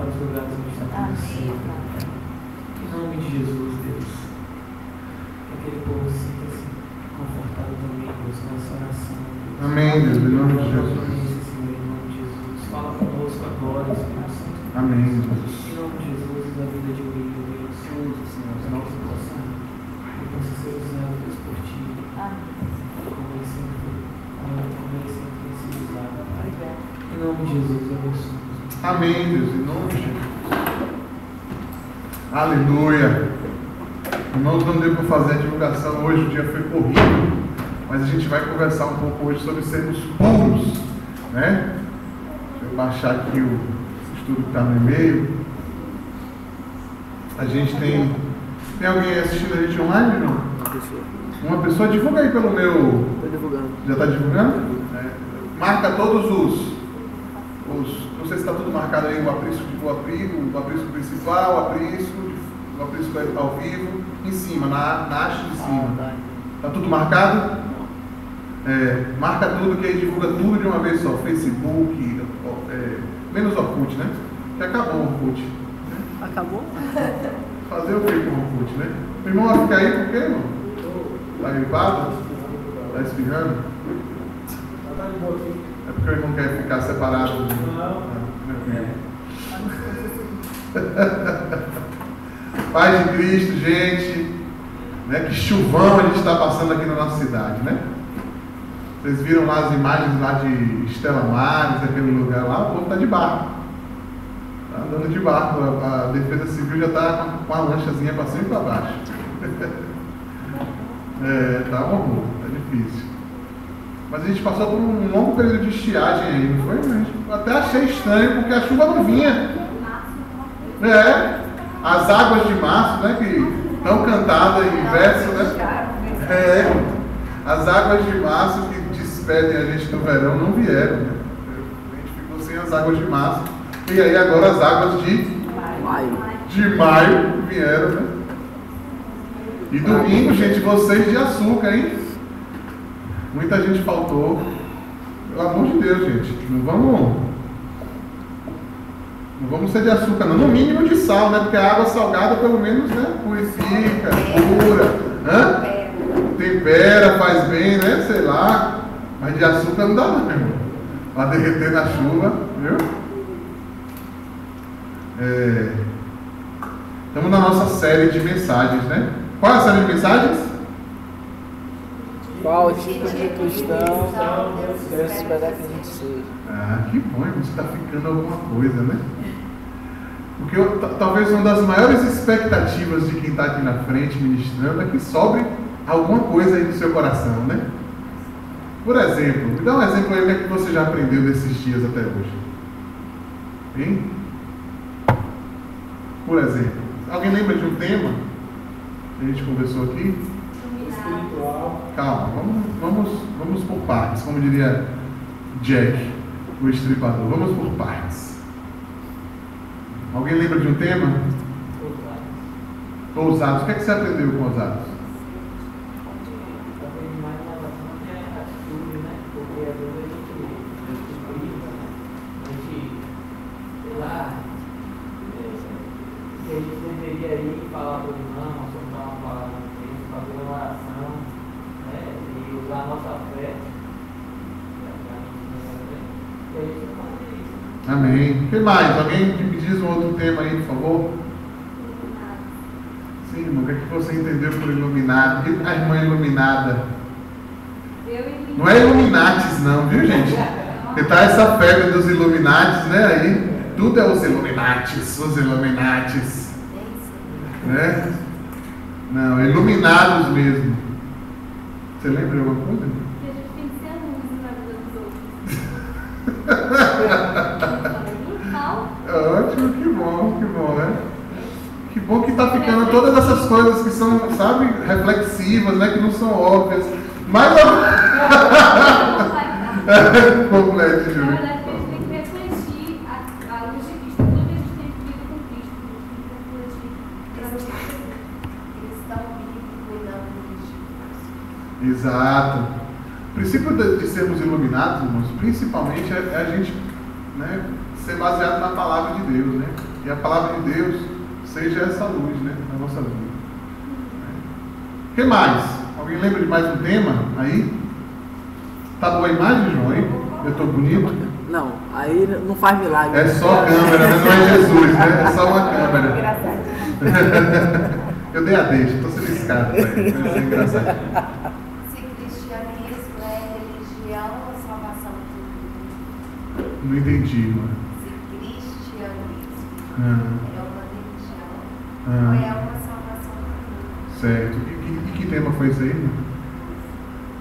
para os lugares onde está acontecendo. Em nome de Jesus, Deus. Que aquele povo sinta-se confortável também, Deus, com essa oração. Deus. Amém, Deus, em nome de Jesus. Senhor, em nome de Jesus. Fala conosco agora, Espírito Santo. Amém, Jesus. Em nome de Jesus, a vida de William, Deus, Senhor, que nós possa ser usado, Deus, por Ti. Como ele sempre tem sido usado, Pai. Em nome de Jesus, abençoe. Amém, Deus, em nome de Jesus. Aleluia. Irmãos, não deu para fazer a divulgação hoje, o dia foi corrido, mas a gente vai conversar um pouco hoje sobre sermos puros, né? Deixa eu baixar aqui o estudo que está no e-mail. A gente tem alguém assistindo a gente online? Não? Uma pessoa, divulga aí pelo meu. Estou divulgando. Já está divulgando? É. Marca todos os. Não sei se está tudo marcado aí, o aprisco principal, o aprisco ao vivo, em cima, na haste de cima. Está tudo marcado? Marca tudo, que aí divulga tudo de uma vez só. Facebook, menos Orkut, né? Que acabou o Orkut. Né? Acabou? Fazer o que com o Orkut, né? O irmão vai ficar aí por quê, irmão? Está gripado? Está espirrando? É porque o irmão quer ficar separado. Paz de Cristo, gente. Né? Que chuvão a gente está passando aqui na nossa cidade, né? Vocês viram lá as imagens lá de Estela Maris, aquele lugar lá, o povo está de barco. Está andando de barco. A Defesa Civil já está com a lanchazinha para cima e para baixo. Tá bom, tá difícil. Mas a gente passou por um longo período de estiagem aí, não foi? Eu até achei estranho, porque a chuva não vinha. As águas de março, né, que estão cantadas em verso, né? As águas de março que despedem a gente do verão não vieram, né? A gente ficou sem as águas de março. E aí agora as águas de maio vieram, né? E domingo, gente, vocês de açúcar, hein? Muita gente faltou. Pelo amor de Deus, gente. Não vamos ser de açúcar, não. No mínimo de sal, né? Porque a água salgada, pelo menos, né? Purifica, cura, tempera, faz bem, né? Sei lá. Mas de açúcar não dá, não, meu irmão. Pra derreter na chuva, viu? Estamos na nossa série de mensagens, né? Qual é a série de mensagens? Qual tipo de cristão Deus espera que a gente seja? Que bom, você está ficando alguma coisa, né? Porque talvez uma das maiores expectativas de quem está aqui na frente ministrando é que sobre alguma coisa aí no seu coração, né? Por exemplo, me dá um exemplo aí, o que é que você já aprendeu desses dias até hoje? Hein? Por exemplo, alguém lembra de um tema que a gente conversou aqui? Espiritual. Calma, vamos por partes, como diria Jack, o estripador. Vamos por partes. Alguém lembra de um tema? Ousados. O que é que você aprendeu com ousados? A gente deveria ir falar para o irmão, soltar uma palavra no texto, fazer uma oração, né? E usar a nossa fé. E a gente não faz isso. Amém. O que mais? Alguém me diz um outro tema aí, por favor? Sim, irmão, o que é que você entendeu por iluminado? A irmã iluminada. Não é Illuminatis não, viu, gente? Porque tá essa febre dos Illuminatis, né? Aí tudo é os Illuminatis, né? Não, é iluminados mesmo. Você lembra de alguma coisa? Que a gente tem que ser luz na vida dos outros. Ótimo, que bom, né? Que bom que tá ficando todas essas coisas que são, sabe, reflexivas, né? Que não são óbvias. Mas complete, Júlio. Na verdade, a gente tem que refletir a luz de Cristo. Tudo que a gente tem vivido com Cristo, a gente tem que refletir para não esquecer. Eles estão cuidando de Cristo. Exato. O princípio de sermos iluminados, irmãos, principalmente é a gente, né, ser baseado na palavra de Deus, né? E a palavra de Deus seja essa luz, né? Na nossa vida. O que mais? Alguém lembra de mais um tema aí? Tá boa a imagem, João? Aí? Eu estou bonito? Não, aí não faz milagre. É só câmera, né? Não é Jesus, né? É só uma câmera. Eu dei a deixa, estou sendo escado. Isso é engraçado. Se cristianismo é religião ou salvação? Não entendi, mano. Se cristianismo Ah, é uma religião ou é uma salvação? certo. E que tema foi esse aí?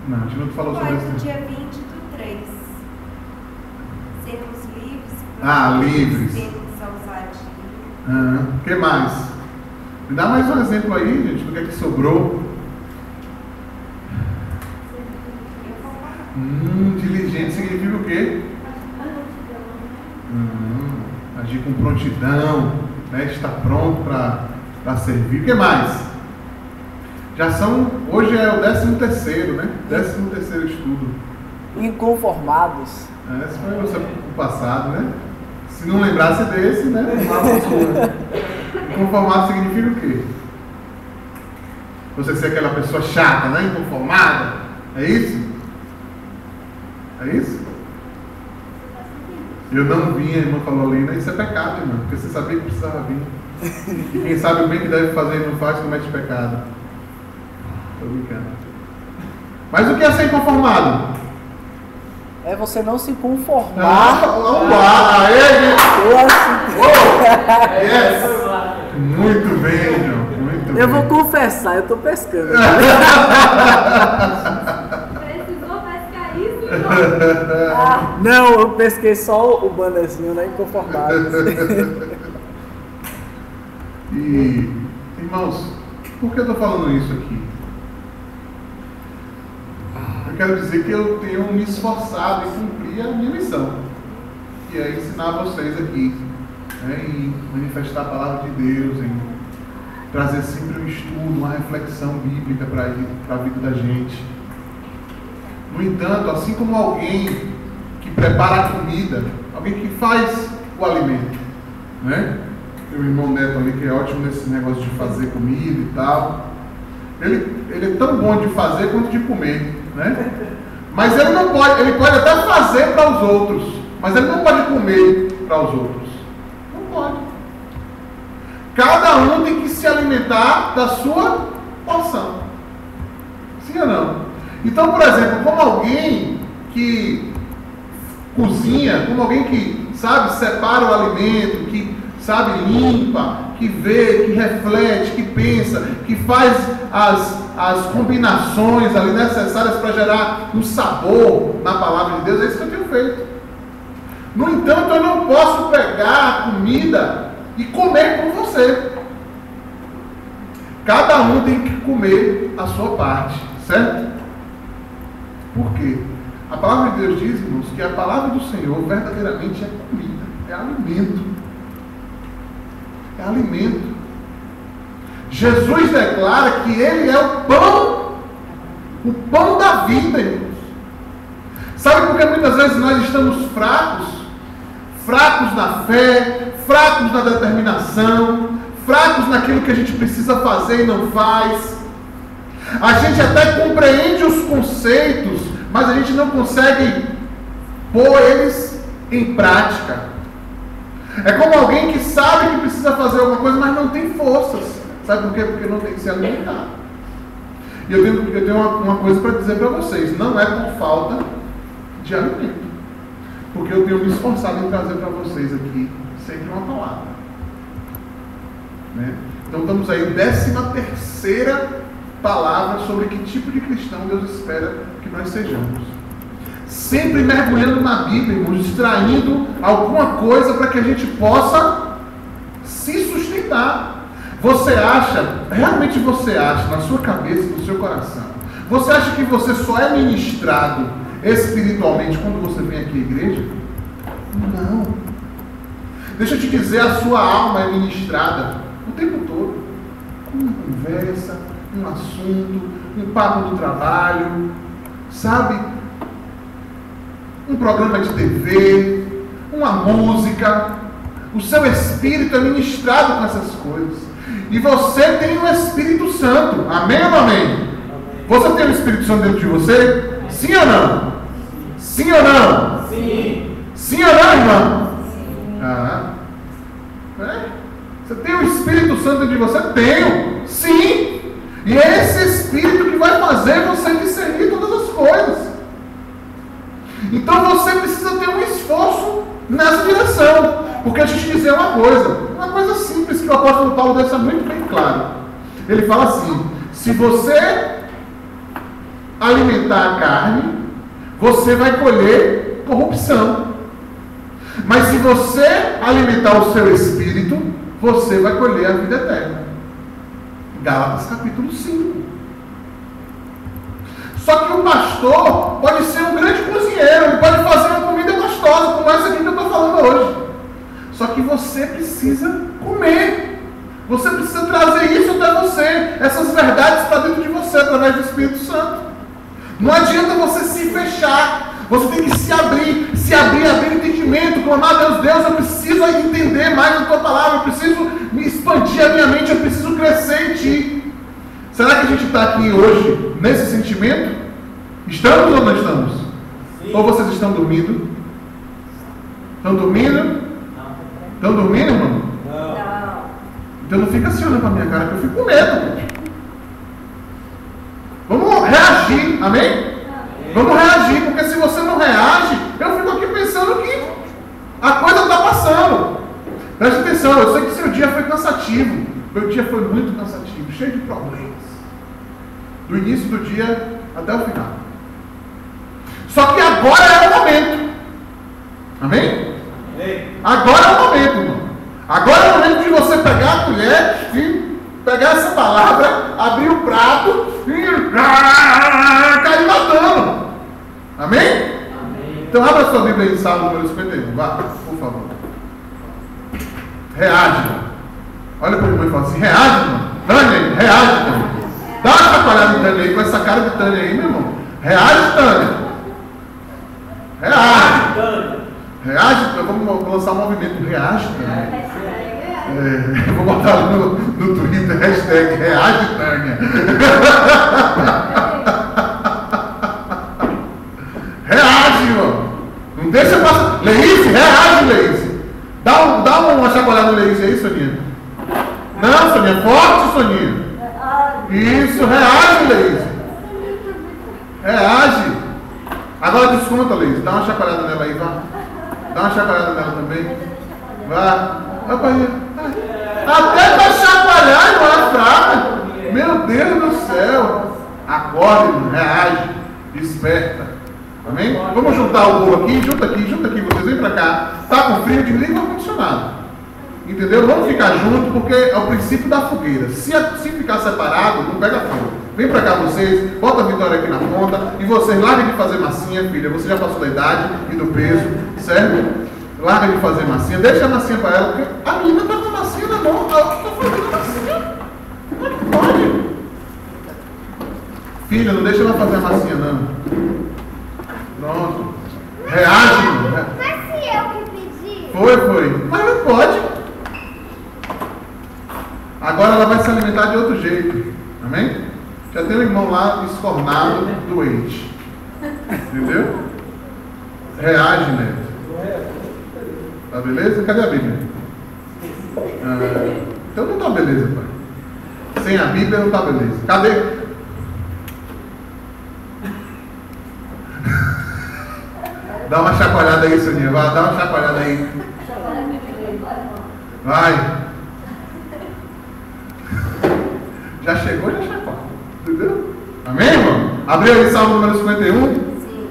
Não, a gente não falou sobre Foi isso. no dia 20/3. Sermos livres. Livres. Termos ousadia. O que mais? Me dá mais um exemplo aí, gente, do que é que sobrou. Diligente significa o quê? Agir com prontidão, né? Estar pronto para servir. O que mais? Hoje é o 13º, né? 13º estudo. Inconformados. Esse foi o passado, né? Se não lembrasse desse, né? Inconformado significa o quê? Você ser aquela pessoa chata, né? Inconformada. É isso? É isso? Eu não vim, a irmã falou ali, né? Isso é pecado, irmã, porque você sabia que precisava vir. E quem sabe o bem que deve fazer e não faz, comete pecado. Estou brincando. Mas o que é ser inconformado? É você não se conformar. Yes. Muito bem, João. Muito bem. Eu vou confessar, eu tô pescando. Precisou pescar isso, Não, eu pesquei só o bannerzinho, né? Inconformados. E, irmãos, por que eu estou falando isso aqui? Eu quero dizer que eu tenho me esforçado em cumprir a minha missão, que é ensinar vocês aqui, né, em manifestar a palavra de Deus, em trazer sempre um estudo, uma reflexão bíblica para a vida da gente. No entanto, assim como alguém que prepara a comida, alguém que faz o alimento, né? Tem o irmão Neto ali que é ótimo nesse negócio de fazer comida e tal. Ele é tão bom de fazer quanto de comer, né? Mas ele não pode, ele pode até fazer para os outros, mas ele não pode comer para os outros. Não pode. Cada um tem que se alimentar da sua porção. Sim ou não? Então, por exemplo, como alguém que cozinha, como alguém que, sabe, separa o alimento, que, sabe, limpa, que vê, que reflete, que pensa, que faz as combinações ali necessárias para gerar um sabor na palavra de Deus, é isso que eu tenho feito. No entanto, eu não posso pegar a comida e comer com você. Cada um tem que comer a sua parte, certo? Por quê? A palavra de Deus diz, irmãos, que a palavra do Senhor verdadeiramente é comida, é alimento. É alimento. Jesus declara que Ele é o pão da vida, irmãos. Sabe por que muitas vezes nós estamos fracos? Fracos na fé, fracos na determinação, fracos naquilo que a gente precisa fazer e não faz. A gente até compreende os conceitos, mas a gente não consegue pôr eles em prática. É como alguém que sabe que precisa fazer alguma coisa, mas não tem forças. Sabe por quê? Porque não tem que se alimentar. E eu tenho uma coisa para dizer para vocês. Não é por falta de alimento. Porque eu tenho me esforçado em trazer para vocês aqui sempre uma palavra. Né? Então estamos aí, 13ª palavra sobre que tipo de cristão Deus espera que nós sejamos. Sempre mergulhando na Bíblia, irmãos, extraindo alguma coisa para que a gente possa se sustentar. Realmente você acha, na sua cabeça, no seu coração, você acha que você só é ministrado espiritualmente quando você vem aqui à igreja? Não. Deixa eu te dizer, a sua alma é ministrada o tempo todo. Uma conversa, um assunto, um papo do trabalho, sabe? Um programa de TV, um uma música. O seu espírito é ministrado com essas coisas. E você tem o Espírito Santo. Amém ou não amém? Você tem o Espírito Santo dentro de você? Sim ou não? Sim ou não? Sim. Sim ou não, irmão? Sim. Você tem o Espírito Santo dentro de você? Tenho. Sim. E é esse Espírito que vai fazer você discernir todas as coisas. Então você precisa ter um esforço nessa direção. Porque a gente dizer uma coisa simples que o apóstolo Paulo deixa muito bem claro. Ele fala assim: se você alimentar a carne, você vai colher corrupção. Mas se você alimentar o seu espírito, você vai colher a vida eterna. Gálatas capítulo 5. Só que o pastor pode ser um grande cozinheiro, ele pode fazer uma comida gostosa, como essa aqui que eu estou falando hoje. Só que você precisa comer. Você precisa trazer isso até você, essas verdades para dentro de você, através do Espírito Santo. Não adianta você se fechar. Você tem que se abrir, abrir entendimento, clamar a Deus, eu preciso entender mais a tua palavra, eu preciso me expandir a minha mente, eu preciso crescer em ti. Será que a gente está aqui hoje nesse sentimento? Estamos ou não estamos? Sim. Ou vocês estão dormindo? Estão dormindo? Estão dormindo, irmão? Não. Então não fica assim olhando para a minha cara, que eu fico com medo. Vamos reagir, amém? Vamos reagir, porque se você não reage, eu fico aqui pensando que a coisa está passando. Preste atenção, eu sei que seu dia foi cansativo. Meu dia foi muito cansativo, cheio de problemas. Do início do dia até o final. Só que agora é o momento. Amém? Agora é o momento, irmão. Agora é o momento de você pegar a colher e pegar essa palavra, abrir o prato e cair matando. Amém? Amém. Então abra sua Bíblia em Salmo número 51. Vá, por favor. Reage. Olha para o irmão e fala assim: reage, irmão. Tânia, reage, Tânia. Dá uma chacoalhada em Tânia aí, com essa cara de Tânia aí, meu irmão. Reage, Tânia. Reage. Reage, vamos lançar um movimento. Reage, Tânia. Eu vou botar no Twitter, hashtag reage, Tânia. Reage, irmão. Não deixa passar. Leice, reage, Leice. Dá uma chacoalhada no Leice aí, Soninha. Não, Soninha, forte, Soninha. Isso, reage, Leice. Reage. Agora desconta, Leice. Dá uma chacoalhada nela aí, vá. Dá uma chacoalhada nela também. Vá. Até para chacoalhar, irmão, é fraca. Meu Deus do céu. Acorde, reage, desperta. Amém? Vamos juntar o bolo aqui, junta aqui, vocês vêm para cá. Tá com frio, desliga o ar-condicionado. Entendeu? Vamos ficar juntos, porque é o princípio da fogueira. Se ficar separado, não pega fogo. Vem para cá vocês, bota a Vitória aqui na ponta, e vocês larguem de fazer massinha, filha. Você já passou da idade e do peso, certo? Larga de fazer massinha, deixa a massinha para ela, porque a menina está com a massinha na mão. Ela está fazendo massinha. Como é que pode? Filha, não deixa ela fazer a massinha, não. Pronto. Reage, irmão. Mas se eu que pedi? Foi. Mas não pode. Agora ela vai se alimentar de outro jeito. Amém? Já tem um irmão lá escornado, doente. Entendeu? Reage, Neto. Tá beleza? Cadê a Bíblia? Então não tá beleza, pai. Sem a Bíblia não tá beleza. Cadê? Dá uma chacoalhada aí, Soninha. Vai, dá uma chacoalhada aí. Vai. Já chegou, já chacoalha. Entendeu? Amém, irmão? Abriu aí Salmo número 51? Sim.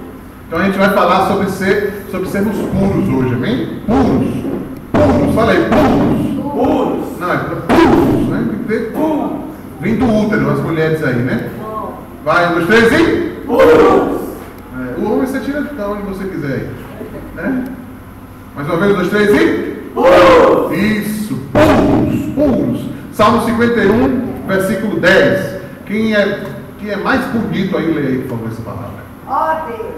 Então a gente vai falar sobre sermos puros hoje, amém? Puros, fala aí, puros. Não, é puros, né? Tem que ter puros. Vem do útero, as mulheres aí, né? Vai, 1, 2, 3 e... Puros! O homem você tira de onde você quiser aí, né? Mais uma vez, 1, 2, 3 e... Puros! Isso, puros. Salmo 51, versículo 10. Quem é mais bonito aí, lê aí, por favor, essa palavra. Ó Deus!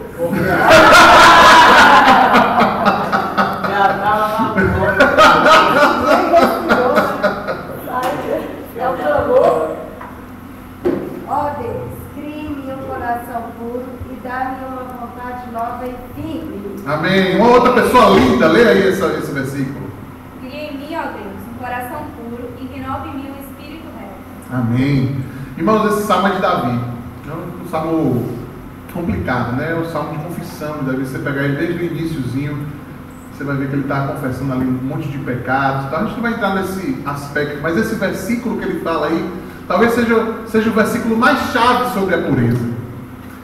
É o clamor. Ó Deus, crie-me um coração puro e dá-me uma vontade nova e firme. Amém. Uma outra pessoa linda, leia aí esse versículo. Cria em mim, ó Deus, um coração puro e renova em mim um espírito reto. Amém. Irmãos, esse salmo é de Davi. É um salmo complicado, né? É um salmo de confissão de Davi. Você pegar ele desde o iniciozinho, você vai ver que ele está confessando ali um monte de pecados. Então a gente não vai entrar nesse aspecto, mas esse versículo que ele fala aí, talvez seja o versículo mais chave sobre a pureza,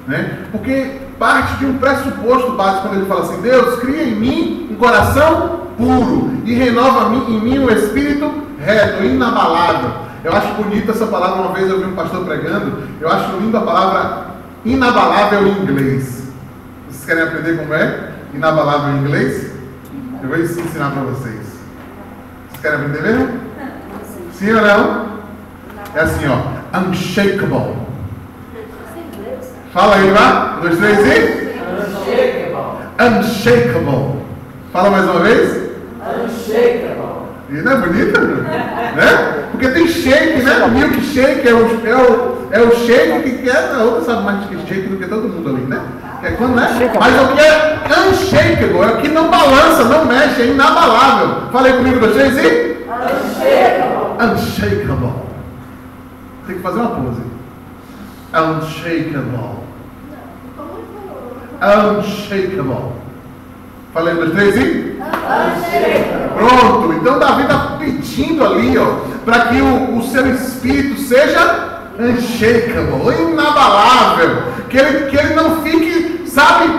né? Porque parte de um pressuposto básico quando ele fala assim: Deus, cria em mim um coração puro e renova em mim um espírito reto, inabalável. Eu acho bonita essa palavra. Uma vez eu vi um pastor pregando, eu acho linda a palavra inabalável em inglês. Vocês querem aprender como é inabalável em inglês? Eu vou ensinar para vocês. Vocês querem aprender mesmo? Sim ou não? É assim, ó. Unshakable. Fala aí, vá. 1, 2, 3 e... Unshakable. Fala mais uma vez. Unshakable. E não é bonito? Né? Porque tem shake, né? O milkshake é o shake que quer. A outra sabe mais que shake do que todo mundo ali, né? É quando, né? Mas o que é unshakable é o que não balança, não mexe, é inabalável. Falei comigo vocês e? Unshakable. Unshakable. Tem que fazer uma pose. Unshakable. Unshakable. Falei 1, 2, 3 e? Pronto. Então Davi está pedindo ali, ó, para que o seu espírito seja unshakable, inabalável, que ele não fique, sabe,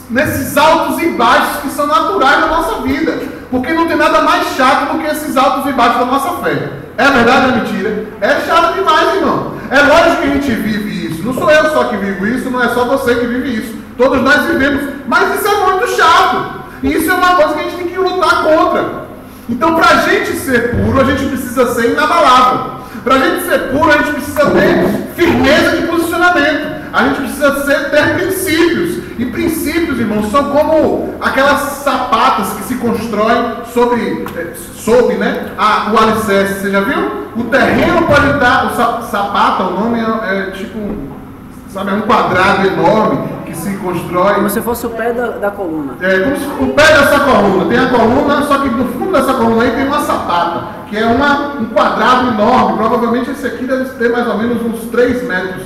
nesses altos e baixos que são naturais da nossa vida, porque não tem nada mais chato do que esses altos e baixos da nossa fé. É verdade ou é mentira? É chato demais, irmão. É lógico que a gente vive isso. Não sou eu só que vivo isso, não é só você que vive isso. Todos nós vivemos. Mas isso é muito chato. E isso é uma coisa que a gente tem que lutar contra. Então, para a gente ser puro, a gente precisa ser inabalável. Para a gente ser puro, a gente precisa ter firmeza de posicionamento. A gente precisa ter princípios. E princípios, irmãos, são como aquelas sapatas que se constroem sobre né, o alicerce. Você já viu? O terreno pode dar... O sapata, o nome é tipo... Sabe, é um quadrado enorme que se constrói... Como se fosse o pé da coluna. É, como se o pé dessa coluna. Tem a coluna, só que no fundo dessa coluna aí tem uma sapata, que é um quadrado enorme. Provavelmente esse aqui deve ter mais ou menos uns 3 metros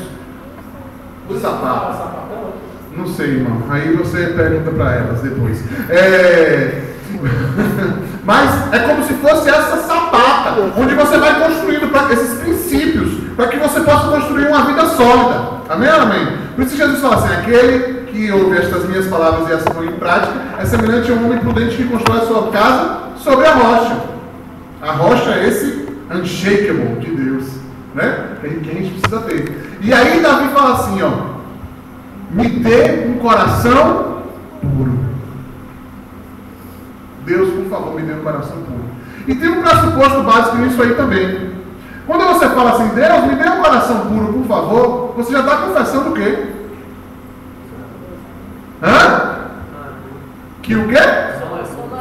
de sapata. Não sei, irmão. Aí você pergunta para elas depois. Mas é como se fosse essa sapata, onde você vai construindo esses princípios, para que você possa construir uma vida sólida. Amém ou amém? Por isso Jesus fala assim: aquele que ouve estas minhas palavras e as põe em prática é semelhante a um homem prudente que constrói a sua casa sobre a rocha. A rocha é esse unshakable de Deus, né? Que a gente precisa ter. E aí Davi fala assim, ó: me dê um coração puro. Deus, por favor, me dê um coração puro. E tem um pressuposto básico nisso aí também. Quando você fala assim: Deus, me dê um coração puro, por favor, você já está confessando o quê? Hã? Que o quê?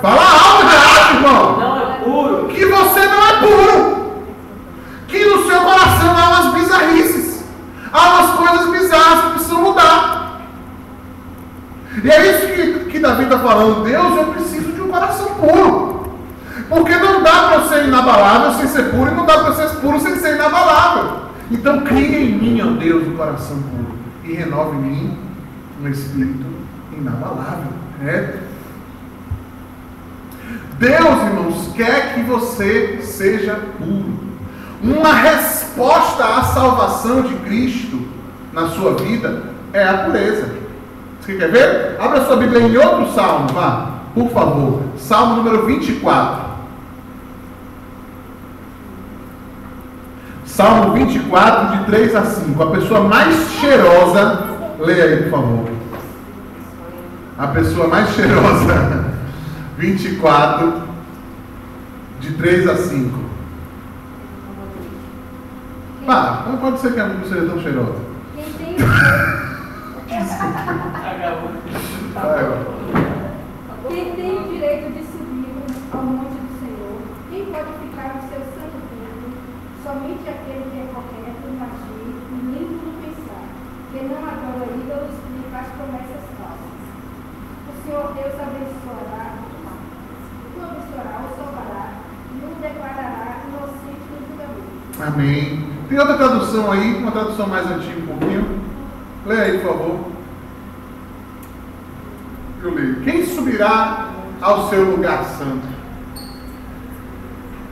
Fala alto, já, irmão. Não é puro. Que você não é puro. Que no seu coração há umas bizarrices. Há umas coisas bizarras que precisam mudar. E é isso que Davi está falando. Deus, eu preciso de um coração puro. Porque não dá para eu ser inabalável sem ser puro, e não dá para eu ser puro sem ser inabalável. Então cria em mim, ó Deus, um coração puro, e renova em mim um espírito inabalável. Deus, irmãos, quer que você seja puro. Uma resposta à salvação de Cristo na sua vida é a pureza. Você quer ver? Abra sua Bíblia em outro salmo, vá, por favor. Salmo número 24. Salmo 24, de 3 a 5. A pessoa mais cheirosa, leia aí, por favor. A pessoa mais cheirosa, 24, de 3 a 5. Não pode ser que a mulher seja tão cheirosa. Quem tem o direito de subir ao monte Amém. Tem outra tradução aí, uma tradução mais antiga um pouquinho. Leia aí, por favor. Eu leio. Quem subirá ao seu lugar santo?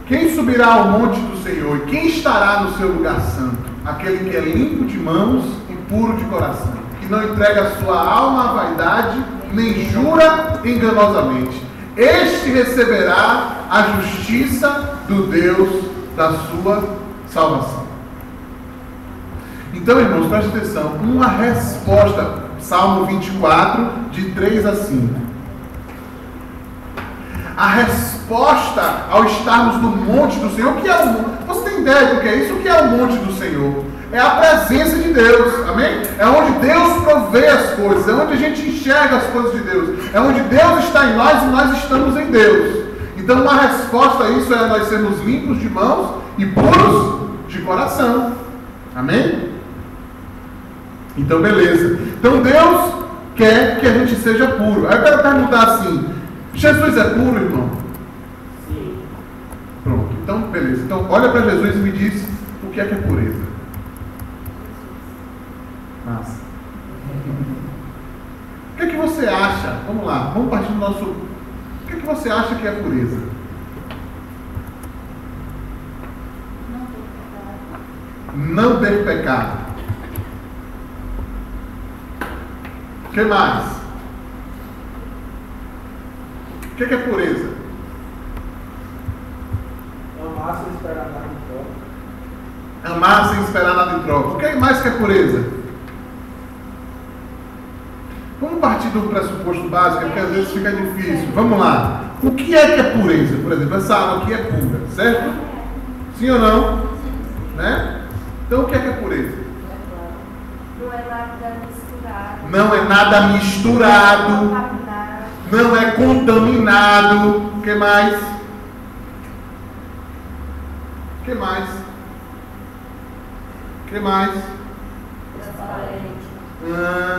Quem subirá ao monte do Senhor? E quem estará no seu lugar santo? Aquele que é limpo de mãos e puro de coração, que não entrega a sua alma à vaidade, nem jura enganosamente. Este receberá a justiça do Deus da sua salvação. Então, irmãos, preste atenção. Uma resposta, Salmo 24, de 3 a 5. A resposta ao estarmos no monte do Senhor, o que é o monte? Você tem ideia do que é isso? O que é o monte do Senhor? É a presença de Deus, amém? É onde Deus provê as coisas, é onde a gente enxerga as coisas de Deus, é onde Deus está em nós e nós estamos em Deus. Então, uma resposta a isso é nós sermos limpos de mãos e puros de coração, amém? Então, beleza. Então, Deus quer que a gente seja puro. Aí eu quero perguntar assim: Jesus é puro, irmão? Sim. Pronto, então, beleza. Então, olha para Jesus e me diz o que é pureza. Massa. O que é que você acha? Vamos lá, vamos partir do nosso... O que é que você acha que é pureza? Não ter pecado. O que mais? O que é pureza? Amar sem esperar nada em troca. Amar sem esperar nada em troca. O que mais que é pureza? Vamos partir do pressuposto básico, porque às vezes fica difícil. Vamos lá. O que é pureza? Por exemplo, essa água aqui é pura, certo? Sim ou não? Né? Então, o que é pureza? Não é nada misturado. Não é nada misturado. Não é contaminado. O que mais? O que mais? O que mais?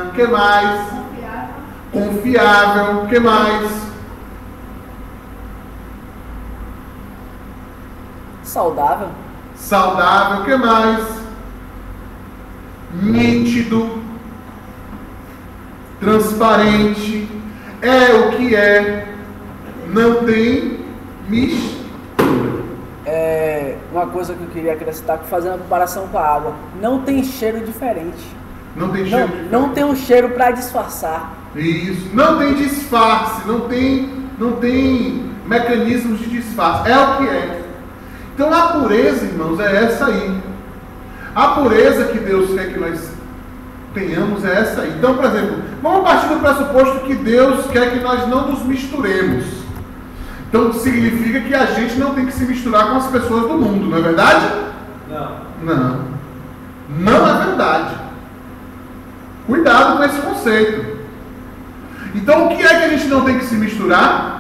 O que mais? Confiável. O que mais? Saudável. Saudável. O que mais? Nítido. Transparente. É o que é. Não tem mistura. Uma coisa que eu queria acrescentar, fazendo a comparação com a água. Não tem cheiro diferente. Não tem cheiro. Não tem um cheiro para disfarçar. Isso. Não tem disfarce. Não tem mecanismos de disfarce. É o que é. Então a pureza, irmãos, é essa aí. A pureza que Deus quer que nós tenhamos é essa aí. Então, por exemplo, vamos partir do pressuposto que Deus quer que nós não nos misturemos. Então significa que a gente não tem que se misturar com as pessoas do mundo, não é verdade? Não. Não é verdade. Cuidado com esse conceito. Então o que é que a gente não tem que se misturar?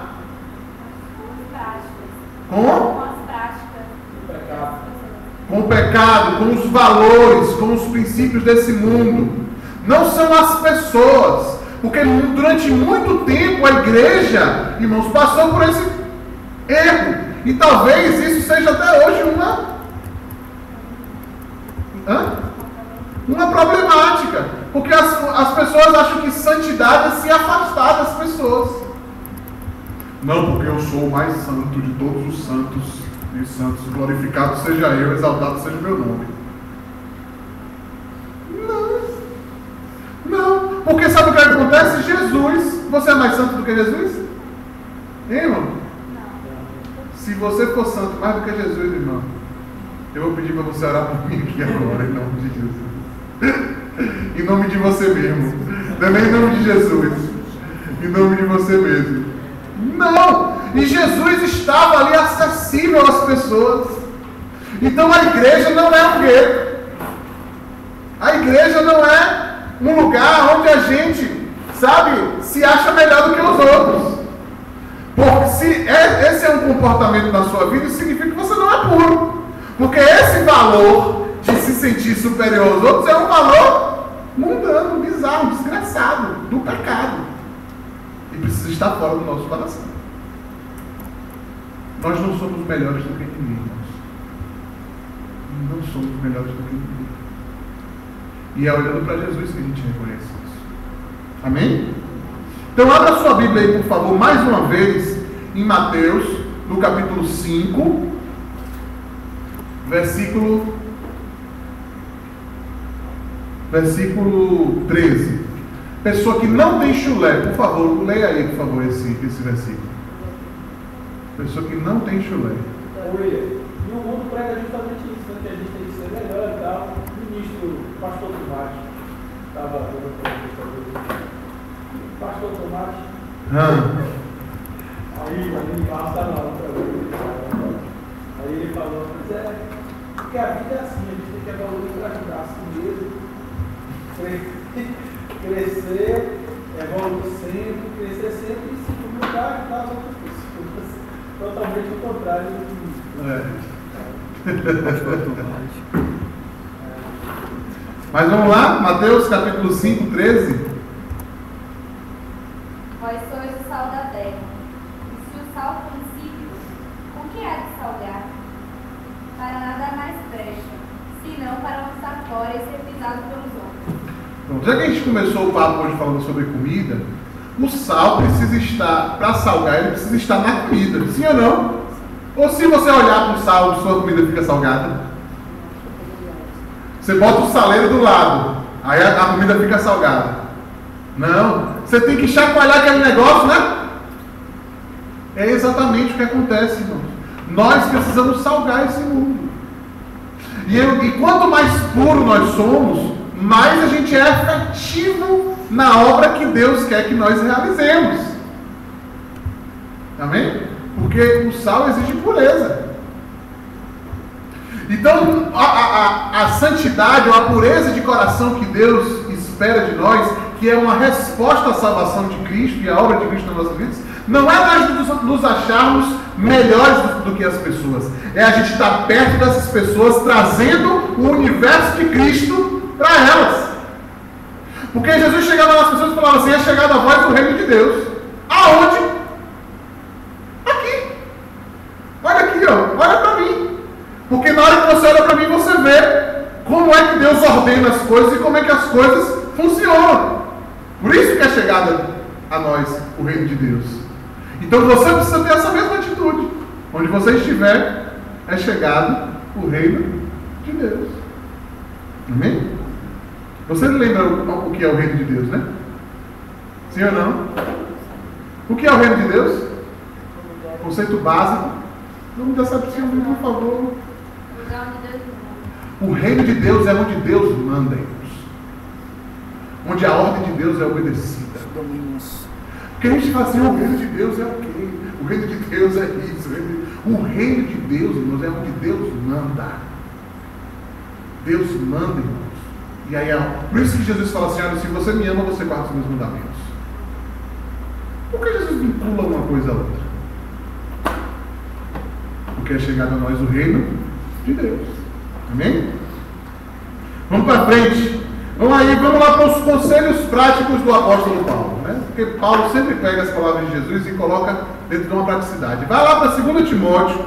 Com o pecado, com os valores, com os princípios desse mundo. Não são as pessoas. Porque durante muito tempo a igreja, irmãos, passou por esse erro. E talvez isso seja até hoje uma problemática. Porque as pessoas acham que santidade é se afastar das pessoas. Não, porque eu sou o mais santo de todos os santos. E santos, glorificado seja eu, exaltado seja o meu nome. Não. Porque sabe o que acontece? Jesus, você é mais santo do que Jesus? Hein, irmão? Não. Se você for santo mais do que Jesus, irmão, eu vou pedir para você orar por mim aqui agora, em nome de Jesus. Em nome de você mesmo. Não é nem em nome de Jesus. Em nome de você mesmo. Não! E Jesus estava ali acessível às pessoas. Então a igreja não é um gueto. A igreja não é um lugar onde a gente, se acha melhor do que os outros. Porque se esse é um comportamento na sua vida, isso significa que você não é puro. Porque esse valor de se sentir superior aos outros é um valor mundano, bizarro, desgraçado, do pecado. E precisa estar fora do nosso coração. Nós não somos melhores do que ninguém, irmãos. não somos melhores do que ninguém. E é olhando para Jesus que a gente reconhece isso. Amém? Então abra sua Bíblia aí, por favor, mais uma vez, em Mateus, no capítulo 5, versículo 13. Pessoa que não tem chulé, por favor, leia aí, por favor, esse versículo. Pessoa que não tem chulé. E o mundo prega justamente isso, né? Que a gente tem que ser melhor e tal. O ministro, pastor Tomate, estava dando pastor Tomate. Aí passa lá aí ele falou, mas porque a vida é assim, a gente tem que evoluir para ajudar a si mesmo, crescer, evoluir sempre, crescer sempre e se comunicar e ajudar as outras pessoas. Totalmente o contrário Mas vamos lá, Mateus capítulo 5, 13. Vós sois o sal da terra. E se o sal for insípido, com que há de salgar? Para nada mais presta, senão para lançar fora e ser pisado pelos homens. Bom, já que a gente começou o papo hoje falando sobre comida, o sal precisa estar, para salgar, ele precisa estar na comida, sim ou não? Ou se você olhar para o sal, sua comida fica salgada? Você bota o saleiro do lado, aí a comida fica salgada. Não, você tem que chacoalhar aquele negócio, né? É exatamente o que acontece, irmãos. Nós precisamos salgar esse mundo. E quanto mais puro nós somos, mais a gente é efetivo na obra que Deus quer que nós realizemos. Amém? Porque o sal exige pureza. Então, a santidade ou a pureza de coração que Deus espera de nós, que é uma resposta à salvação de Cristo e à obra de Cristo nas nossas vidas, não é nós nos acharmos melhores do que as pessoas. É a gente estar perto dessas pessoas, trazendo o universo de Cristo para elas. Porque Jesus chegava nas pessoas e falava assim: é chegado a vós o reino de Deus. Aonde? Aqui. Olha aqui, ó. Olha para mim. Porque na hora que você olha para mim, você vê como é que Deus ordena as coisas e como é que as coisas funcionam. Por isso que é chegado a nós o reino de Deus. Então você precisa ter essa mesma atitude. Onde você estiver, é chegado o reino de Deus. Amém? Você lembra o que é o reino de Deus, né? Sim ou não? O que é o reino de Deus? Conceito básico. Vamos dar essa opção, por favor. O reino de Deus é onde Deus manda, irmãos. Onde a ordem de Deus é obedecida. Porque a gente fala assim: o reino de Deus é o quê? O reino de Deus é isso. O reino de Deus, irmãos, é onde Deus manda. Deus manda, irmãos. E aí, por isso que Jesus fala assim: olha, se você me ama, você guarda os meus mandamentos. Por que Jesus vincula uma coisa a outra? Porque é chegado a nós o reino de Deus. Amém? Vamos para frente. Vamos lá para os conselhos práticos do apóstolo Paulo, né? Porque Paulo sempre pega as palavras de Jesus e coloca dentro de uma praticidade. Vai lá para 2 Timóteo.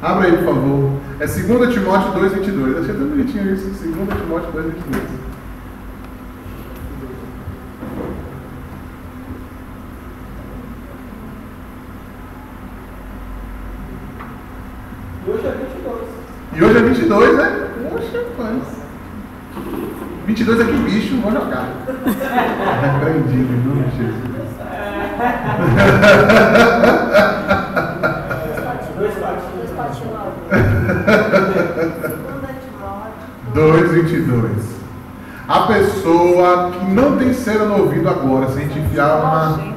Abre aí, por favor. É 2 Timóteo 2:22. Achei tão bonitinho isso. 2 Timóteo 2:22. E hoje é 22, né? Poxa, faz. 22 aqui, bicho, vou jogar. Repreendido, em nome de Jesus. 2:22. A pessoa que não tem cera no ouvido agora, se a gente enfiar uma.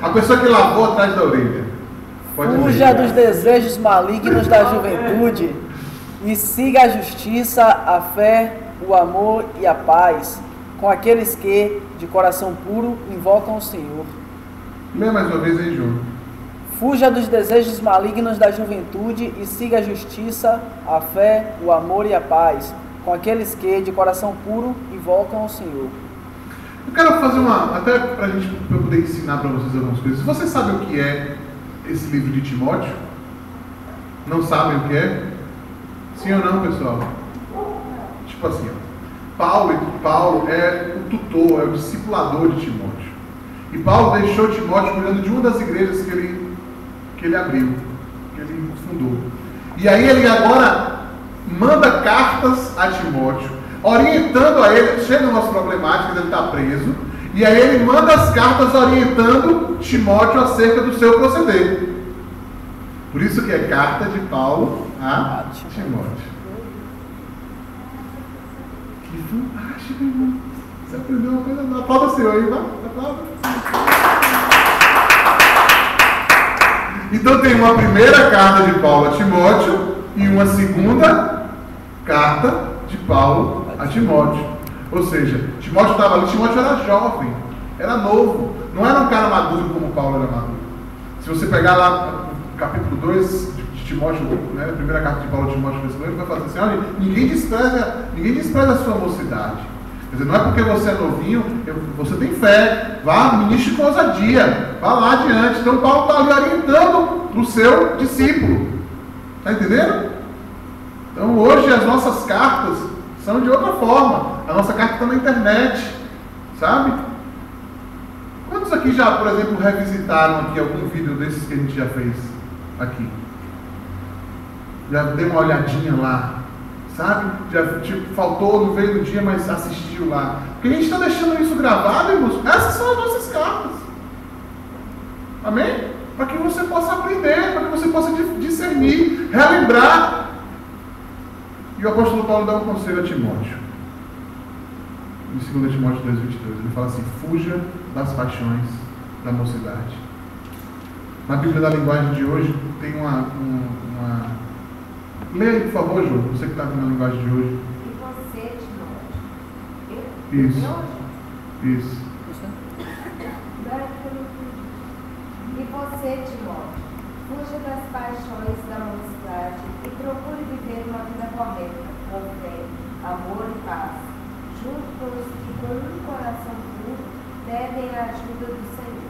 A pessoa que lavou atrás da orelha. Fuja dos desejos malignos da juventude e siga a justiça, a fé, o amor e a paz com aqueles que, de coração puro, invocam o Senhor. Lê mais uma vez aí, João. Fuja dos desejos malignos da juventude e siga a justiça, a fé, o amor e a paz com aqueles que, de coração puro, invocam o Senhor. Eu quero fazer até para eu poder ensinar para vocês algumas coisas. Você sabe o que é esse livro de Timóteo? Não sabem o que é? Sim ou não, pessoal? Tipo assim, Paulo é o tutor, é o discipulador de Timóteo. E Paulo deixou Timóteo cuidando de uma das igrejas que ele abriu, que ele fundou. E aí ele agora manda cartas a Timóteo, orientando a ele, chega umas problemáticas, ele está preso, e aí ele manda as cartas orientando Timóteo acerca do seu proceder. Por isso que é carta de Paulo a Timóteo. Que fantástico, irmão. Você aprendeu uma coisa nova. Aplauda o Senhor aí, vai. Aplauda. Então tem uma primeira carta de Paulo a Timóteo e uma segunda carta de Paulo a Timóteo. Ou seja, Timóteo estava ali, Timóteo era jovem, era novo, não era um cara maduro como Paulo era maduro. Se você pegar lá no capítulo 2 de Timóteo, né, a primeira carta de Paulo a Timóteo, ele vai falar assim: olha, ninguém despreza a sua mocidade. Quer dizer, não é porque você é novinho, você tem fé, vá, ministre com ousadia, vá lá adiante. Então Paulo está ali orientando o seu discípulo. Está entendendo? Então hoje as nossas cartas são de outra forma. A nossa carta está na internet, sabe? Quantos aqui já, por exemplo, revisitaram aqui algum vídeo desses que a gente já fez aqui? Já deu uma olhadinha lá, sabe? Já faltou no meio do dia, mas assistiu lá. Porque a gente está deixando isso gravado, irmãos. Essas são as nossas cartas. Amém? Para que você possa aprender, para que você possa discernir, relembrar. E o apóstolo Paulo dá um conselho a Timóteo. Em 2 Timóteo 2,22, ele fala assim: fuja das paixões da mocidade. Na Bíblia da linguagem de hoje tem uma... Leia aí, por favor, João, você que está na linguagem de hoje. E você, Timóteo? Isso. E você, Timóteo, fuja das paixões da mocidade e procure viver uma vida correta, com fé, amor e paz, junto com os que com um coração puro pedem a ajuda do Senhor.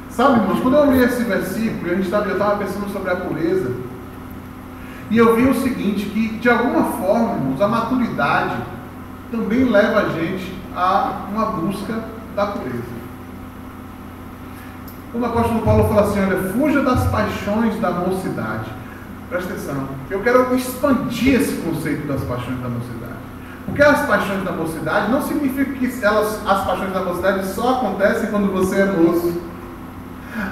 Sabe, irmãos, quando eu li esse versículo, eu estava pensando sobre a pureza, e eu vi o seguinte, que de alguma forma, irmãos, a maturidade também leva a gente a uma busca da pureza. Quando o apóstolo Paulo fala assim: olha, fuja das paixões da mocidade. Presta atenção, eu quero expandir esse conceito das paixões da mocidade. Porque as paixões da mocidade não significa que as paixões da mocidade só acontecem quando você é moço.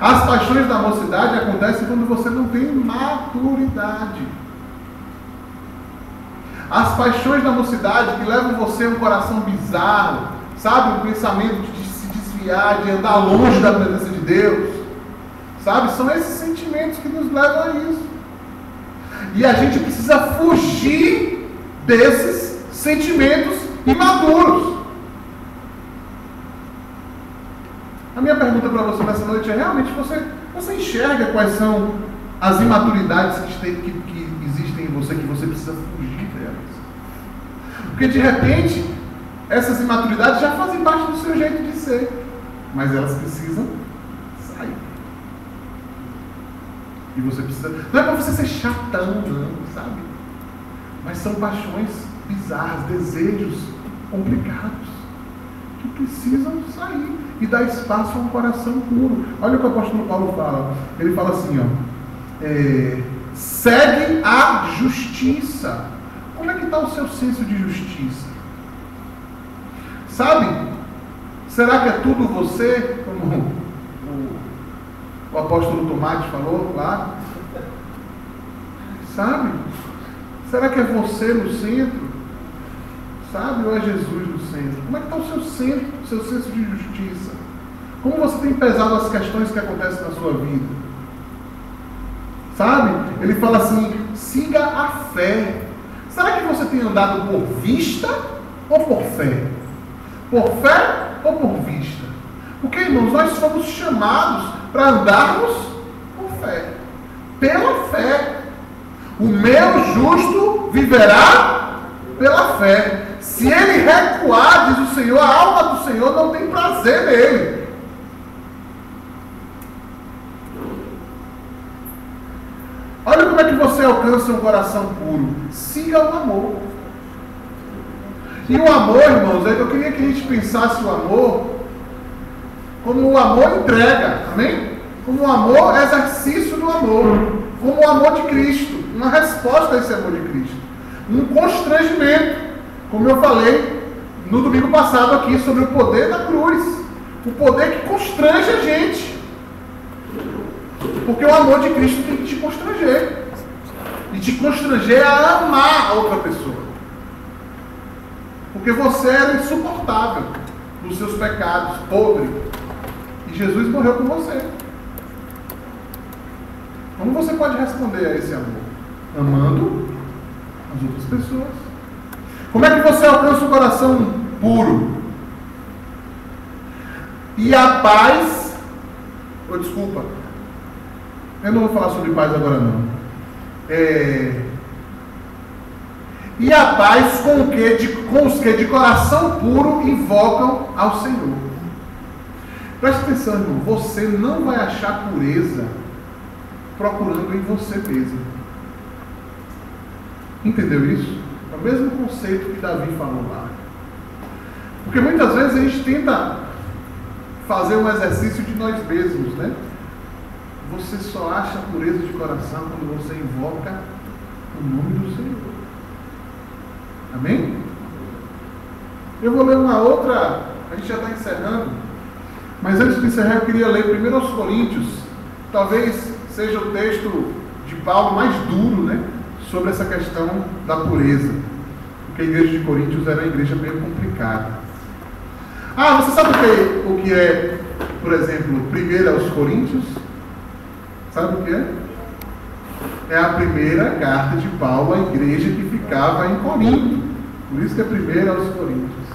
As paixões da mocidade acontecem quando você não tem maturidade. As paixões da mocidade que levam você a um coração bizarro, sabe, um pensamento de se desviar, de andar longe da presença de Deus, sabe, são esses sentimentos que nos levam a isso. E a gente precisa fugir desses sentimentos imaduros. A minha pergunta para você nessa noite é: realmente você enxerga quais são as imaturidades que existem em você, que você precisa fugir delas? Porque de repente essas imaturidades já fazem parte do seu jeito de ser, mas elas precisam sair. E você precisa... Não é para você ser chatão, não, sabe? Mas são paixões bizarras, desejos complicados, que precisam sair e dar espaço a um coração puro. Olha o que o apóstolo Paulo fala. Ele fala assim, segue a justiça. Como é que está o seu senso de justiça? Sabe? Será que é tudo você, como o apóstolo Tomate falou lá? Sabe? Será que é você no centro? Sabe? Ou é Jesus no centro? Como é que está o seu centro, o seu senso de justiça? Como você tem pesado as questões que acontecem na sua vida? Sabe? Ele fala assim, siga a fé. Será que você tem andado por vista ou por fé? Por fé ou por vista? Porque, irmãos, nós fomos chamados para andarmos por fé. Pela fé. O meu justo viverá pela fé. Se ele recuar, diz o Senhor, a alma do Senhor não tem prazer nele. Olha como é que você alcança um coração puro. Siga o amor. E o amor, irmãos, eu queria que a gente pensasse o amor como o amor entrega, amém? Como o amor exercício do amor, como o amor de Cristo, uma resposta a esse amor de Cristo, um constrangimento, como eu falei no domingo passado aqui sobre o poder da cruz, o poder que constrange a gente, porque o amor de Cristo tem que te constranger, e te constranger a amar a outra pessoa. Porque você era insuportável nos seus pecados, podre. E Jesus morreu por você. Como você pode responder a esse amor? Amando as outras pessoas. Como é que você alcança o coração puro? E a paz... desculpa. Eu não vou falar sobre paz agora não. E a paz com os que de coração puro invocam ao Senhor. Preste atenção, irmão. Você não vai achar pureza procurando em você mesmo. Entendeu isso? É o mesmo conceito que Davi falou lá. Porque muitas vezes a gente tenta fazer um exercício de nós mesmos, né? Você só acha pureza de coração quando você invoca o nome do Senhor. Amém? Eu vou ler uma outra, a gente já está encerrando, mas antes de encerrar eu queria ler 1 Coríntios, talvez seja o texto de Paulo mais duro, né, sobre essa questão da pureza, porque a igreja de Coríntios era uma igreja meio complicada. Você sabe o que é, por exemplo, 1 aos Coríntios? Sabe o que é? É a primeira carta de Paulo à igreja que ficava em Corinto. Por isso que é 1 aos Coríntios.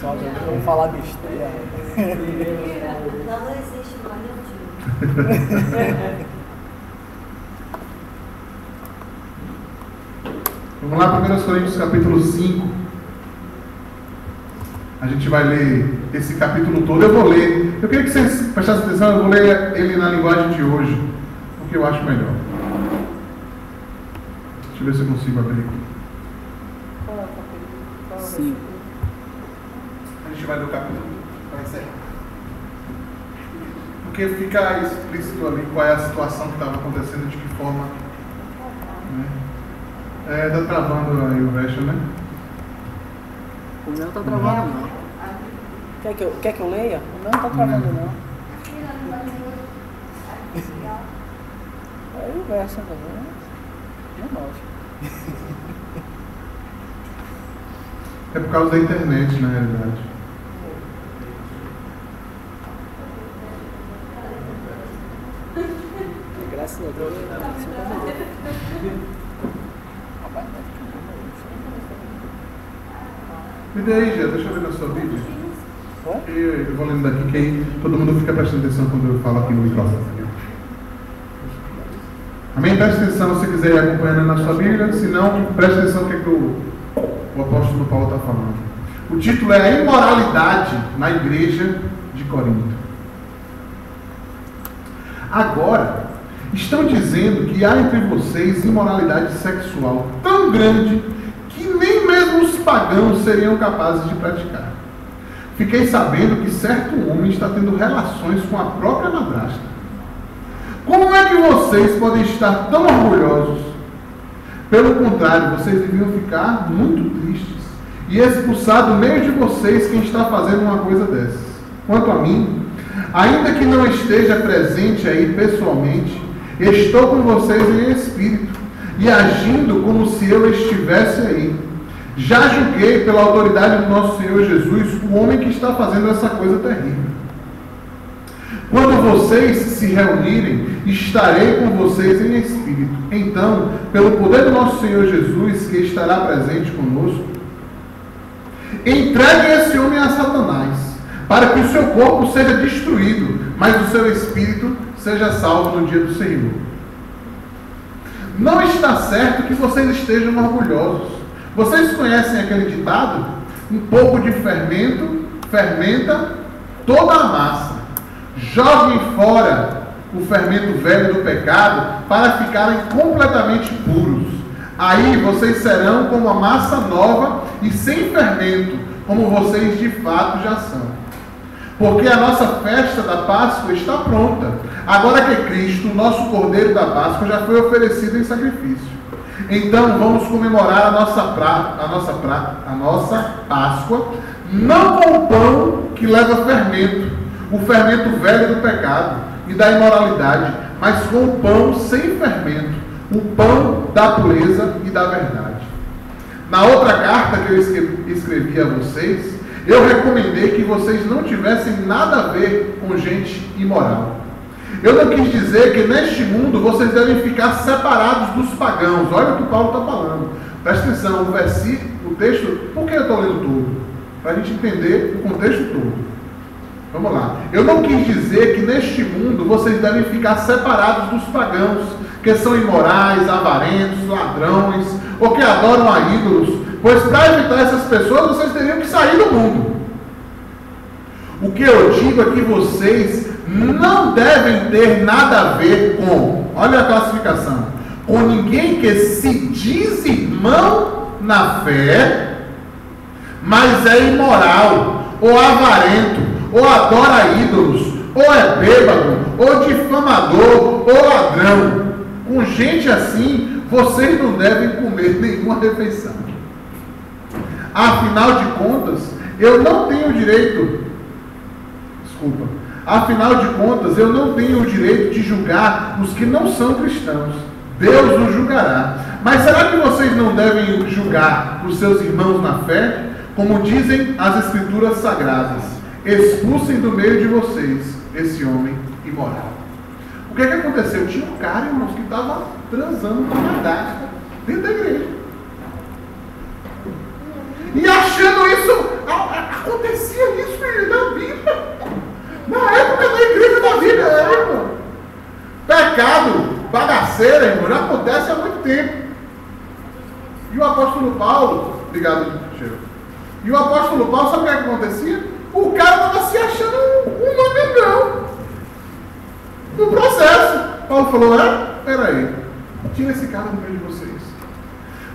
Só vamos falar besteira. Não existe mais antigo. Vamos lá, 1 Coríntios capítulo 5. A gente vai ler esse capítulo todo. Eu vou ler. Eu queria que vocês prestassem atenção. Eu vou ler ele na linguagem de hoje, porque eu acho melhor. Deixa eu ver se eu consigo abrir aqui. Sim. A gente vai ler o capítulo para encerrar. Porque fica explícito ali qual é a situação que estava acontecendo, de que forma. Né? Está travando aí o resto, né? O meu não está travando, não. Quer que eu leia? O meu não está travando, não. Aí o verso também. Não mostra. É por causa da internet, na realidade. Graças a Deus. Me dê aí, Gê, deixa eu ver na sua Bíblia. Eu vou lendo daqui, que aí todo mundo fica prestando atenção quando eu falo aqui no microfone. Amém? Preste atenção se quiser ir acompanhando na sua Bíblia, se não, preste atenção no que o apóstolo Paulo está falando. O título é A Imoralidade na Igreja de Corinto. Agora, estão dizendo que há entre vocês imoralidade sexual tão grande que nem mesmo os pagãos seriam capazes de praticar. Fiquei sabendo que certo homem está tendo relações com a própria madrasta. Como é que vocês podem estar tão orgulhosos? Pelo contrário, vocês deviam ficar muito tristes e expulsar do meio de vocês quem está fazendo uma coisa dessas. Quanto a mim, ainda que não esteja presente aí pessoalmente, estou com vocês em espírito e agindo como se eu estivesse aí. Já julguei pela autoridade do nosso Senhor Jesus o homem que está fazendo essa coisa terrível. Quando vocês se reunirem, estarei com vocês em espírito. Então, pelo poder do nosso Senhor Jesus, que estará presente conosco, entreguem esse homem a Satanás, para que o seu corpo seja destruído, mas o seu espírito seja salvo no dia do Senhor. não está certo que vocês estejam orgulhosos. Vocês conhecem aquele ditado? Um pouco de fermento fermenta toda a massa. Joguem fora o fermento velho do pecado para ficarem completamente puros. Aí vocês serão como a massa nova e sem fermento, como vocês de fato já são. Porque a nossa festa da Páscoa está pronta, agora que Cristo, o nosso Cordeiro da Páscoa, já foi oferecido em sacrifício. Então vamos comemorar a nossa Páscoa, não com o pão que leva fermento, o fermento velho do pecado e da imoralidade, mas com o pão sem fermento, o pão da pureza e da verdade. Na outra carta que eu escrevi a vocês, eu recomendei que vocês não tivessem nada a ver com gente imoral. Eu não quis dizer que neste mundo vocês devem ficar separados dos pagãos. Olha o que Paulo está falando. Presta atenção, o versículo, o texto, por que eu estou lendo tudo? Para a gente entender o contexto todo. Vamos lá. Eu não quis dizer que neste mundo vocês devem ficar separados dos pagãos, que são imorais, avarentos, ladrões, ou que adoram a ídolos, pois para evitar essas pessoas vocês teriam que sair do mundo. O que eu digo é que vocês não devem ter nada a ver com, olha a classificação, com ninguém que se diz irmão na fé, mas é imoral, ou avarento, ou adora ídolos, ou é bêbado, ou difamador, ou ladrão. Com gente assim, vocês não devem comer nenhuma refeição. Afinal de contas, eu não tenho o direito de julgar os que não são cristãos. Deus os julgará. Mas será que vocês não devem julgar os seus irmãos na fé? Como dizem as Escrituras Sagradas: expulsem do meio de vocês esse homem imoral. O que aconteceu? Tinha um cara, irmãos, que estava transando com a madrasta dentro da igreja. E achando isso, acontecia isso na Bíblia. Na época da igreja da Bíblia, irmão. Pecado, bagaceira, irmão, já acontece há muito tempo. E o apóstolo Paulo, obrigado, Cheiro. E o apóstolo Paulo, sabe o que acontecia? O cara estava se achando um mandegão. No processo, Paulo falou: peraí, tira esse cara do meio de vocês.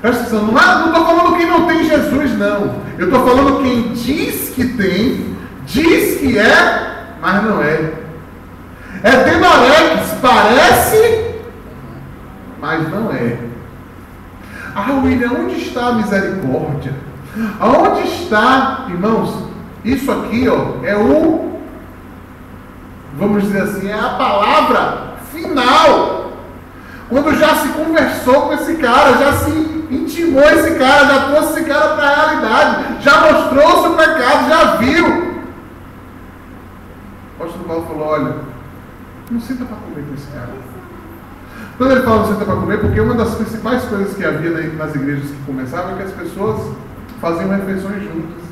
Presta atenção, não estou falando quem não tem Jesus, não. Eu estou falando quem diz que tem, diz que é, mas não é. É Demarex, parece, mas não é. William, onde está a misericórdia? Aonde está, irmãos? Isso aqui, é o, vamos dizer assim, é a palavra final. Quando já se conversou com esse cara, já se intimou esse cara, já trouxe esse cara para a realidade, já mostrou o seu pecado, já viu. O apóstolo Paulo falou: olha, não senta para comer com esse cara. Quando ele fala não senta para comer, porque uma das principais coisas que havia nas igrejas que começavam é que as pessoas faziam refeições juntas.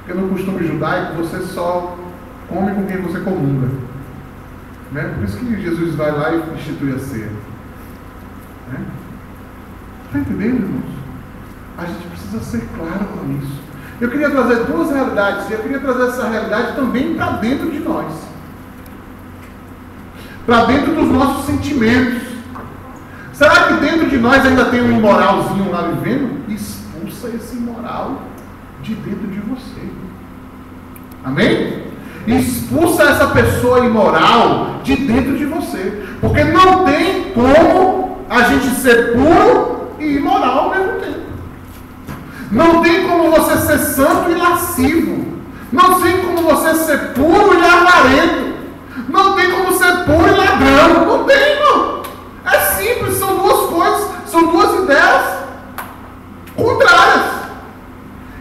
Porque no costume judaico você só come com quem você comunga, né? Por isso que Jesus vai lá e institui a ceia, né? Está entendendo, irmãos? A gente precisa ser claro com isso. Eu queria trazer duas realidades, e eu queria trazer essa realidade também para dentro de nós, para dentro dos nossos sentimentos. Será que dentro de nós ainda tem um imoralzinho lá vivendo? Expulsa esse imoral de dentro de você. Amém? Expulsa essa pessoa imoral de dentro de você. Porque não tem como a gente ser puro e imoral ao mesmo tempo. Não tem como você ser santo e lascivo. Não tem como você ser puro e avarento. Não tem como ser puro e ladrão. Não tem, irmão. É simples, são duas coisas, são duas ideias contrárias.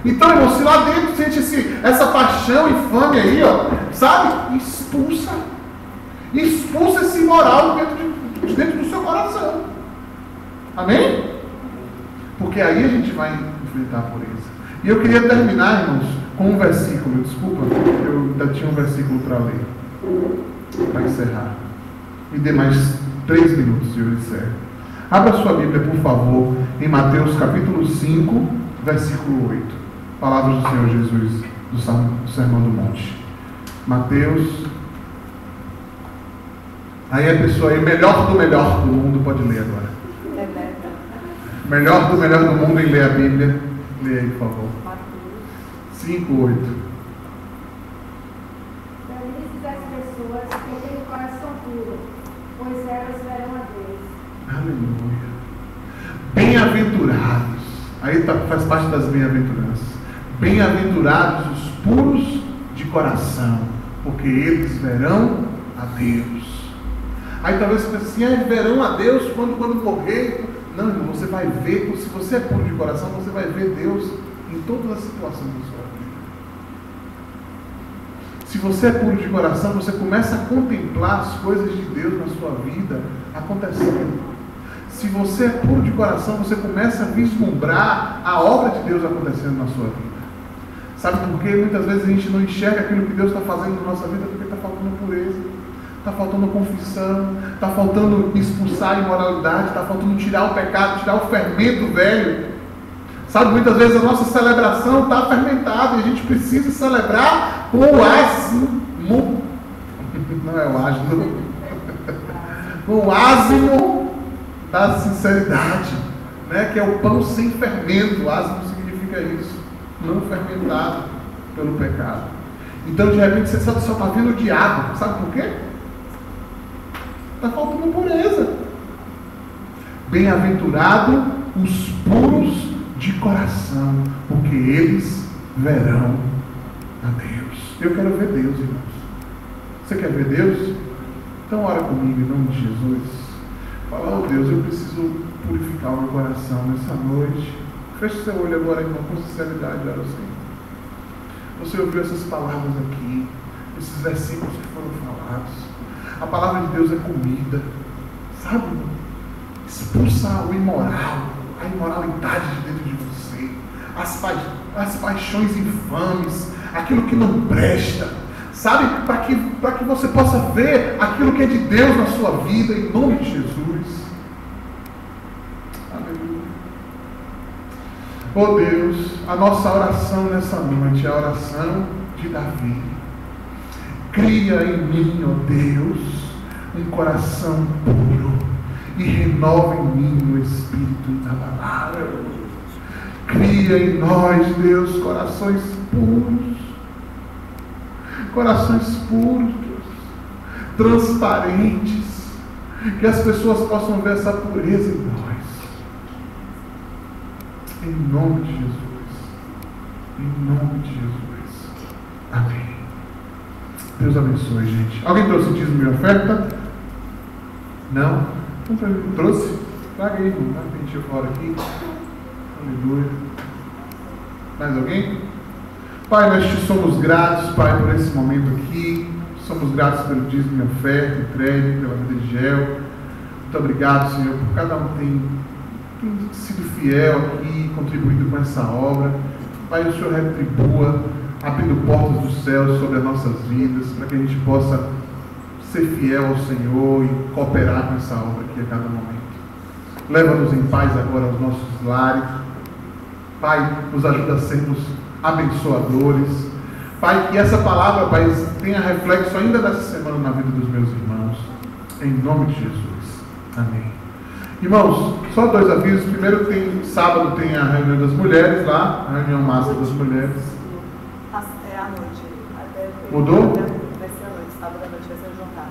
Então, irmão, se lá dentro sente essa paixão infame aí, sabe? Expulsa esse imoral de dentro do seu coração. Amém? Porque aí a gente vai enfrentar a pureza. E eu queria terminar, irmãos, com um versículo. Desculpa, eu ainda tinha um versículo para ler, para encerrar. Me dê mais 3 minutos e eu encerro. Abra sua Bíblia, por favor, em Mateus capítulo 5, versículo 8. Palavras do Senhor Jesus, do Sermão do Monte. Mateus. Aí a pessoa aí, melhor do mundo, pode ler agora. Melhor do mundo em ler a Bíblia. Leia aí, por favor. 5, 8. Felizes as pessoas que têm o coração puro, pois elas verão a Deus. Aleluia. Bem-aventurados. Aí faz parte das bem-aventuranças. Bem-aventurados os puros de coração, porque eles verão a Deus. Aí talvez você pense assim, verão a Deus quando morrer. Não, irmão, você vai ver, se você é puro de coração, você vai ver Deus em todas as situações da sua vida. Se você é puro de coração, você começa a contemplar as coisas de Deus na sua vida acontecendo. Se você é puro de coração, você começa a vislumbrar a obra de Deus acontecendo na sua vida. Sabe por quê? Muitas vezes a gente não enxerga aquilo que Deus está fazendo na nossa vida porque está faltando pureza. Está faltando confissão, está faltando expulsar a imoralidade, está faltando tirar o pecado, tirar o fermento velho. Sabe, muitas vezes a nossa celebração está fermentada e a gente precisa celebrar com o ázimo. Não é o ázimo. Com o ázimo da sinceridade, né? Que é o pão sem fermento. O ázimo significa isso, não fermentado pelo pecado. Então, de repente, você só está vendo de água. Sabe por quê? Está faltando pureza. Bem-aventurado os puros de coração, porque eles verão a Deus. Eu quero ver Deus, irmãos. Você quer ver Deus? Então ora comigo em nome de Jesus. Fala, oh Deus, eu preciso purificar o meu coração nessa noite. Feche seu olho agora, irmão, com sinceridade, ora ao Senhor. Você ouviu essas palavras aqui, esses versículos que foram falados. A palavra de Deus é comida, sabe? Expulsa o imoral, a imoralidade de dentro de você, as paixões infames, aquilo que não presta, sabe? Para que você possa ver aquilo que é de Deus na sua vida, em nome de Jesus. Aleluia. Oh Deus, a nossa oração nessa noite é a oração de Davi. Cria em mim, ó Deus, um coração puro e renova em mim o espírito inabalável. Cria em nós, Deus, corações puros, Deus, transparentes, que as pessoas possam ver essa pureza em nós. Em nome de Jesus. Em nome de Jesus. Amém. Deus abençoe, gente. Alguém trouxe o dízimo e oferta? Não? Não trouxe? Traga aí, irmão. A gente fora aqui. Aleluia. Mais alguém? Pai, nós te somos gratos, Pai, por esse momento aqui. Somos gratos pelo dízimo e oferta, entregue, pela vida de Gel. Muito obrigado, Senhor, por cada um tem sido fiel aqui, contribuindo com essa obra. Pai, o Senhor retribua, abrindo portas dos céus sobre as nossas vidas, para que a gente possa ser fiel ao Senhor e cooperar com essa obra aqui a cada momento. Leva-nos em paz agora aos nossos lares. Pai, nos ajuda a sermos abençoadores. Pai, que essa palavra, Pai, tenha reflexo ainda dessa semana na vida dos meus irmãos. Em nome de Jesus. Amém. Irmãos, só 2 avisos. Primeiro, sábado tem a reunião das mulheres lá, a reunião massa das mulheres. É à noite. Mudou? Vai ser à noite, sábado à noite vai ser o jantar.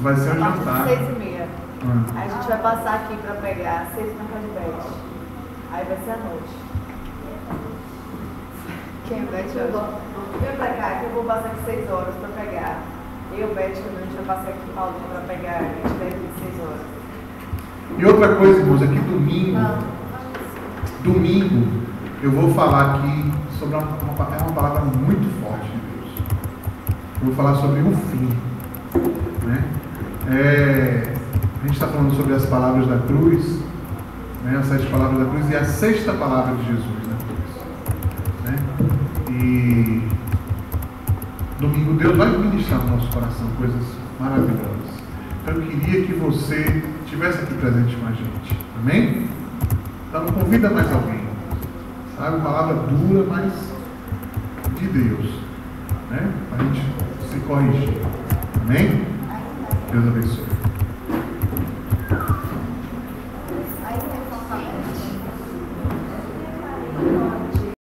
Vai ser um jantar. 6h30. Aí a gente vai passar aqui para pegar 6 na casa de Beth. Aí vai ser à noite. Quem é Beth hoje? Vem pra cá, que eu vou passar aqui 6 horas para pegar. Eu, Beth, também, a gente vai passar aqui Paulinho para pegar. A gente vai aqui 6 horas. E outra coisa, irmãos, aqui domingo, eu vou falar aqui sobre uma palavra muito forte de Deus. Eu vou falar sobre o fim. Né? A gente está falando sobre as palavras da cruz, né? As 7 palavras da cruz e a 6ª palavra de Jesus na cruz. Né? E domingo Deus vai ministrar no nosso coração coisas maravilhosas. Então eu queria que você estivesse aqui presente com a gente. Amém? Então convida mais alguém. Sabe, uma palavra dura, mas de Deus. Né? Para a gente se corrigir. Amém? Deus abençoe.